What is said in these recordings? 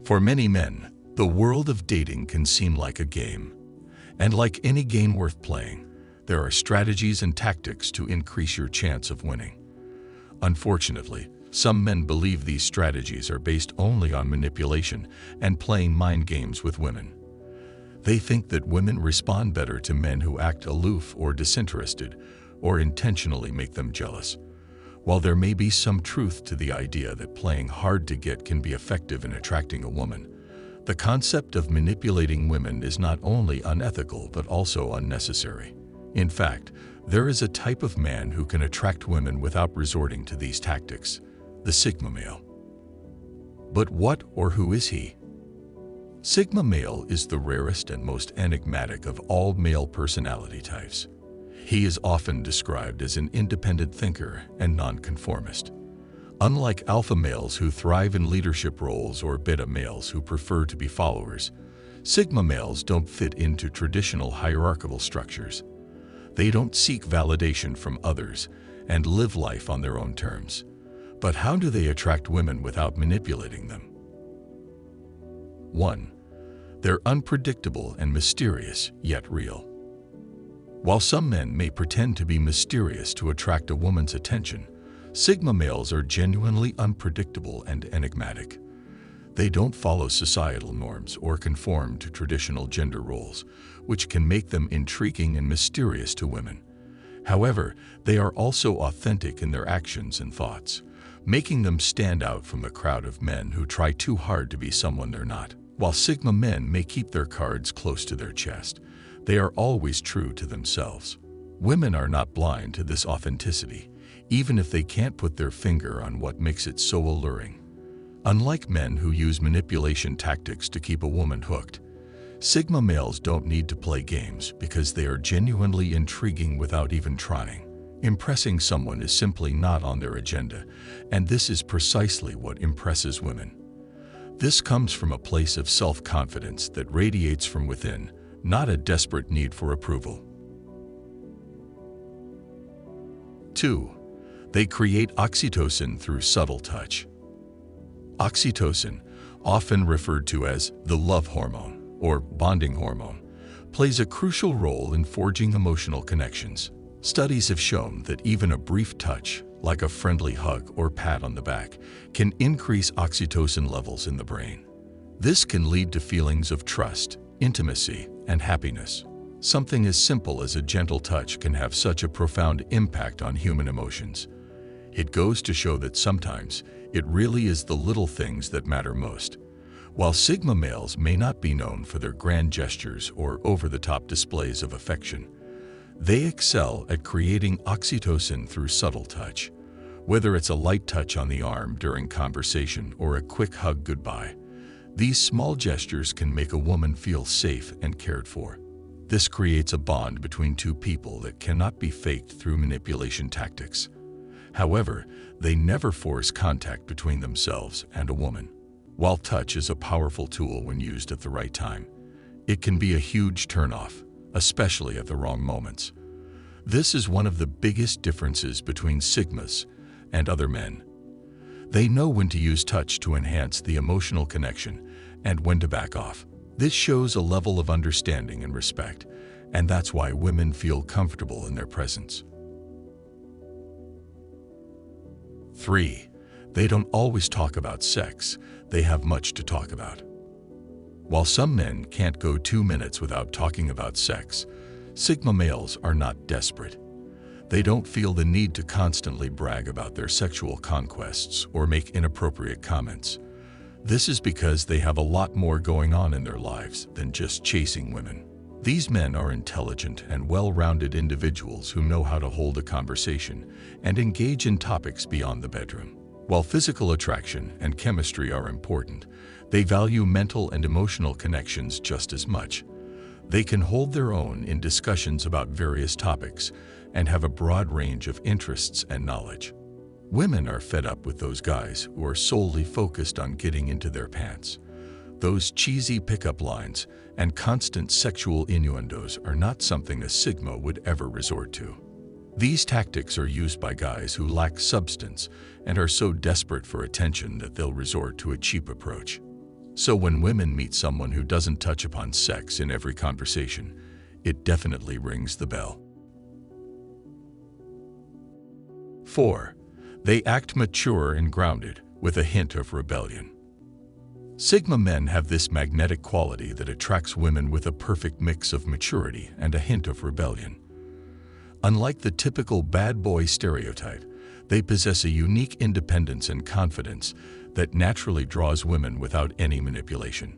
For many men, the world of dating can seem like a game. And like any game worth playing, there are strategies and tactics to increase your chance of winning. Unfortunately, some men believe these strategies are based only on manipulation and playing mind games with women. They think that women respond better to men who act aloof or disinterested, or intentionally make them jealous. While there may be some truth to the idea that playing hard to get can be effective in attracting a woman, the concept of manipulating women is not only unethical but also unnecessary. In fact, there is a type of man who can attract women without resorting to these tactics: the Sigma male. But what or who is he? Sigma male is the rarest and most enigmatic of all male personality types. He is often described as an independent thinker and nonconformist. Unlike alpha males who thrive in leadership roles or beta males who prefer to be followers, Sigma males don't fit into traditional hierarchical structures. They don't seek validation from others and live life on their own terms. But how do they attract women without manipulating them? 1. They're unpredictable and mysterious, yet real. While some men may pretend to be mysterious to attract a woman's attention, Sigma males are genuinely unpredictable and enigmatic. They don't follow societal norms or conform to traditional gender roles, which can make them intriguing and mysterious to women. However, they are also authentic in their actions and thoughts, making them stand out from the crowd of men who try too hard to be someone they're not. While Sigma men may keep their cards close to their chest, they are always true to themselves. Women are not blind to this authenticity, even if they can't put their finger on what makes it so alluring. Unlike men who use manipulation tactics to keep a woman hooked, Sigma males don't need to play games because they are genuinely intriguing without even trying. Impressing someone is simply not on their agenda, and this is precisely what impresses women. This comes from a place of self-confidence that radiates from within, not a desperate need for approval. 2. They create oxytocin through subtle touch. Oxytocin, often referred to as the love hormone or bonding hormone, plays a crucial role in forging emotional connections. Studies have shown that even a brief touch, like a friendly hug or pat on the back, can increase oxytocin levels in the brain. This can lead to feelings of trust, intimacy, and happiness. Something as simple as a gentle touch can have such a profound impact on human emotions. It goes to show that sometimes it really is the little things that matter most. While Sigma males may not be known for their grand gestures or over-the-top displays of affection, they excel at creating oxytocin through subtle touch. Whether it's a light touch on the arm during conversation or a quick hug goodbye, these small gestures can make a woman feel safe and cared for. This creates a bond between two people that cannot be faked through manipulation tactics. However, they never force contact between themselves and a woman. While touch is a powerful tool when used at the right time, it can be a huge turnoff, especially at the wrong moments. This is one of the biggest differences between Sigmas and other men. They know when to use touch to enhance the emotional connection and when to back off. This shows a level of understanding and respect, and that's why women feel comfortable in their presence. 3. They don't always talk about sex, they have much to talk about. While some men can't go 2 minutes without talking about sex, Sigma males are not desperate. They don't feel the need to constantly brag about their sexual conquests or make inappropriate comments. This is because they have a lot more going on in their lives than just chasing women. These men are intelligent and well-rounded individuals who know how to hold a conversation and engage in topics beyond the bedroom. While physical attraction and chemistry are important, they value mental and emotional connections just as much. They can hold their own in discussions about various topics and have a broad range of interests and knowledge. Women are fed up with those guys who are solely focused on getting into their pants. Those cheesy pickup lines and constant sexual innuendos are not something a Sigma would ever resort to. These tactics are used by guys who lack substance and are so desperate for attention that they'll resort to a cheap approach. So when women meet someone who doesn't touch upon sex in every conversation, it definitely rings the bell. 4. They act mature and grounded, with a hint of rebellion. Sigma men have this magnetic quality that attracts women with a perfect mix of maturity and a hint of rebellion. Unlike the typical bad boy stereotype, they possess a unique independence and confidence that naturally draws women without any manipulation.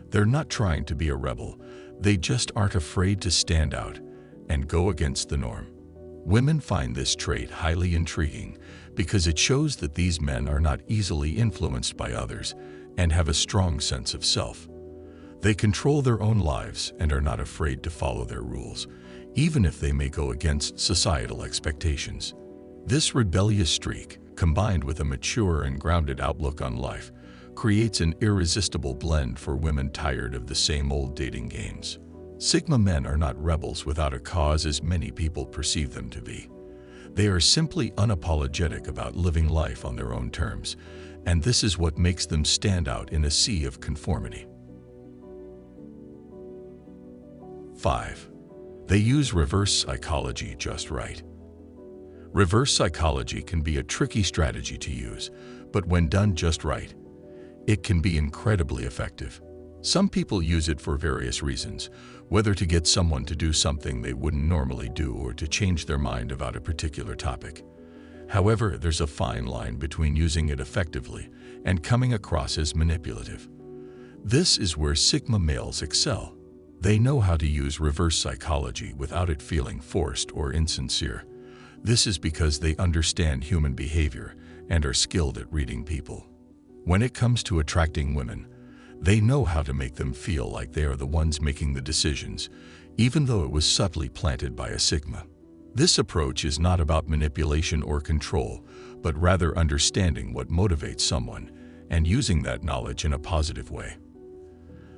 They're not trying to be a rebel, they just aren't afraid to stand out and go against the norm. Women find this trait highly intriguing because it shows that these men are not easily influenced by others and have a strong sense of self. They control their own lives and are not afraid to follow their rules, even if they may go against societal expectations. This rebellious streak, combined with a mature and grounded outlook on life, creates an irresistible blend for women tired of the same old dating games. Sigma men are not rebels without a cause as many people perceive them to be. They are simply unapologetic about living life on their own terms, and this is what makes them stand out in a sea of conformity. 5. They use reverse psychology just right. Reverse psychology can be a tricky strategy to use, but when done just right, it can be incredibly effective. Some people use it for various reasons, whether to get someone to do something they wouldn't normally do or to change their mind about a particular topic. However, there's a fine line between using it effectively and coming across as manipulative. This is where Sigma males excel. They know how to use reverse psychology without it feeling forced or insincere. This is because they understand human behavior and are skilled at reading people. When it comes to attracting women, they know how to make them feel like they are the ones making the decisions, even though it was subtly planted by a Sigma. This approach is not about manipulation or control, but rather understanding what motivates someone and using that knowledge in a positive way.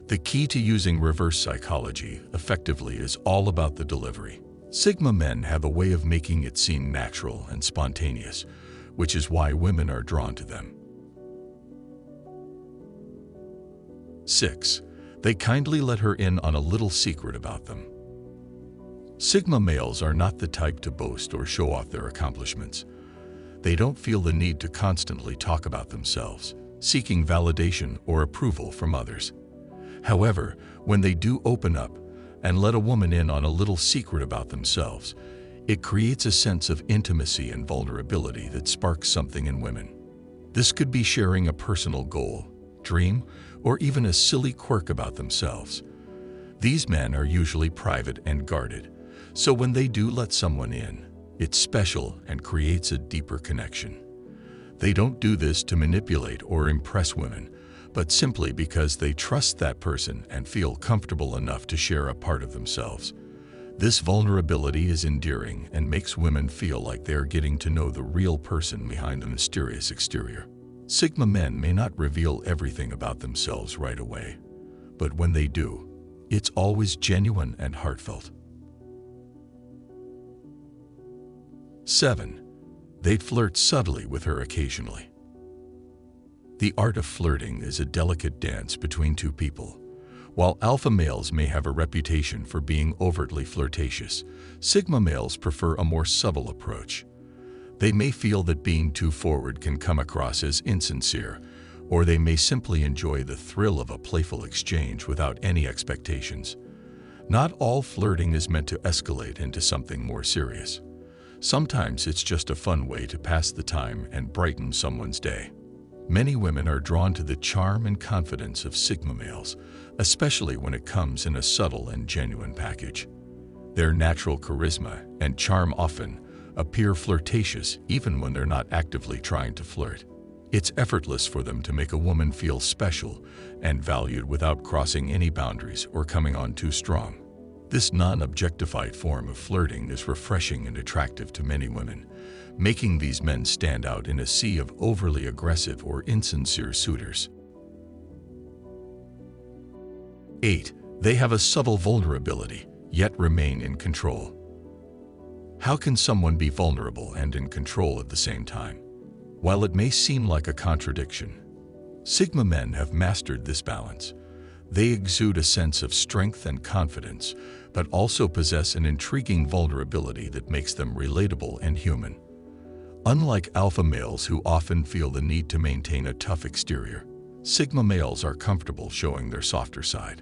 The key to using reverse psychology effectively is all about the delivery. Sigma men have a way of making it seem natural and spontaneous, which is why women are drawn to them. 6. They kindly let her in on a little secret about them. Sigma males are not the type to boast or show off their accomplishments. They don't feel the need to constantly talk about themselves, seeking validation or approval from others. However, when they do open up and let a woman in on a little secret about themselves, it creates a sense of intimacy and vulnerability that sparks something in women. This could be sharing a personal goal, dream, or even a silly quirk about themselves. These men are usually private and guarded, so when they do let someone in, it's special and creates a deeper connection. They don't do this to manipulate or impress women, but simply because they trust that person and feel comfortable enough to share a part of themselves. This vulnerability is endearing and makes women feel like they're getting to know the real person behind the mysterious exterior. Sigma men may not reveal everything about themselves right away, but when they do, it's always genuine and heartfelt. 7. They flirt subtly with her occasionally. The art of flirting is a delicate dance between two people. While alpha males may have a reputation for being overtly flirtatious, Sigma males prefer a more subtle approach. They may feel that being too forward can come across as insincere, or they may simply enjoy the thrill of a playful exchange without any expectations. Not all flirting is meant to escalate into something more serious. Sometimes it's just a fun way to pass the time and brighten someone's day. Many women are drawn to the charm and confidence of Sigma males, especially when it comes in a subtle and genuine package. Their natural charisma and charm often appear flirtatious even when they're not actively trying to flirt. It's effortless for them to make a woman feel special and valued without crossing any boundaries or coming on too strong. This non-objectified form of flirting is refreshing and attractive to many women, making these men stand out in a sea of overly aggressive or insincere suitors. 8. They have a subtle vulnerability, yet remain in control. How can someone be vulnerable and in control at the same time? While it may seem like a contradiction, Sigma men have mastered this balance. They exude a sense of strength and confidence, but also possess an intriguing vulnerability that makes them relatable and human. Unlike alpha males who often feel the need to maintain a tough exterior, Sigma males are comfortable showing their softer side.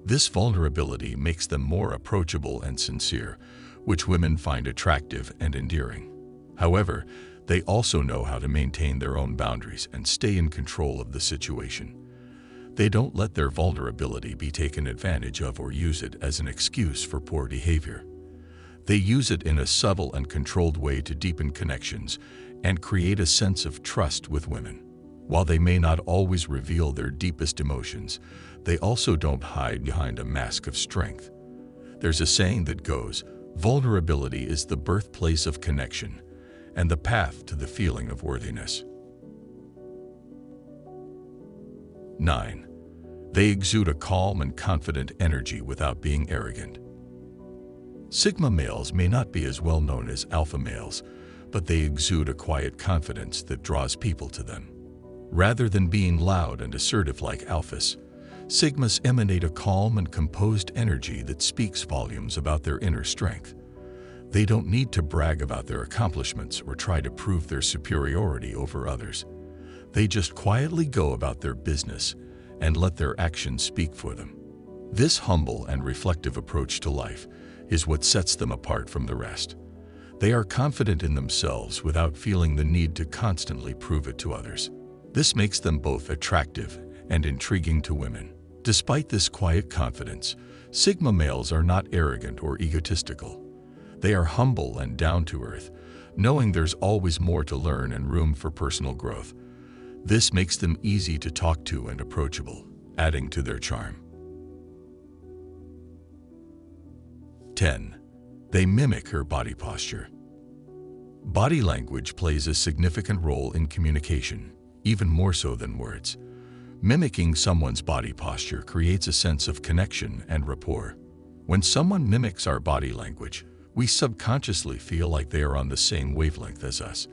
This vulnerability makes them more approachable and sincere, which women find attractive and endearing. However, they also know how to maintain their own boundaries and stay in control of the situation. They don't let their vulnerability be taken advantage of or use it as an excuse for poor behavior. They use it in a subtle and controlled way to deepen connections and create a sense of trust with women. While they may not always reveal their deepest emotions, they also don't hide behind a mask of strength. There's a saying that goes, "Vulnerability is the birthplace of connection and the path to the feeling of worthiness." 9. They exude a calm and confident energy without being arrogant. Sigma males may not be as well known as alpha males, but they exude a quiet confidence that draws people to them. Rather than being loud and assertive like alphas, Sigmas emanate a calm and composed energy that speaks volumes about their inner strength. They don't need to brag about their accomplishments or try to prove their superiority over others. They just quietly go about their business and let their actions speak for them. This humble and reflective approach to life is what sets them apart from the rest. They are confident in themselves without feeling the need to constantly prove it to others. This makes them both attractive and intriguing to women. Despite this quiet confidence, Sigma males are not arrogant or egotistical. They are humble and down to earth, knowing there's always more to learn and room for personal growth. This makes them easy to talk to and approachable, adding to their charm. 10. They mimic her body posture. Body language plays a significant role in communication, even more so than words. Mimicking someone's body posture creates a sense of connection and rapport. When someone mimics our body language, we subconsciously feel like they are on the same wavelength as us.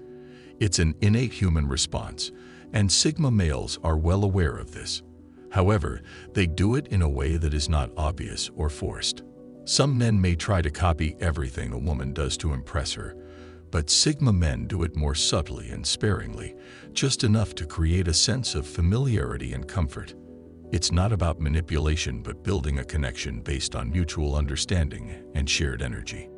It's an innate human response, and Sigma males are well aware of this. However, they do it in a way that is not obvious or forced. Some men may try to copy everything a woman does to impress her, but Sigma men do it more subtly and sparingly, just enough to create a sense of familiarity and comfort. It's not about manipulation but building a connection based on mutual understanding and shared energy.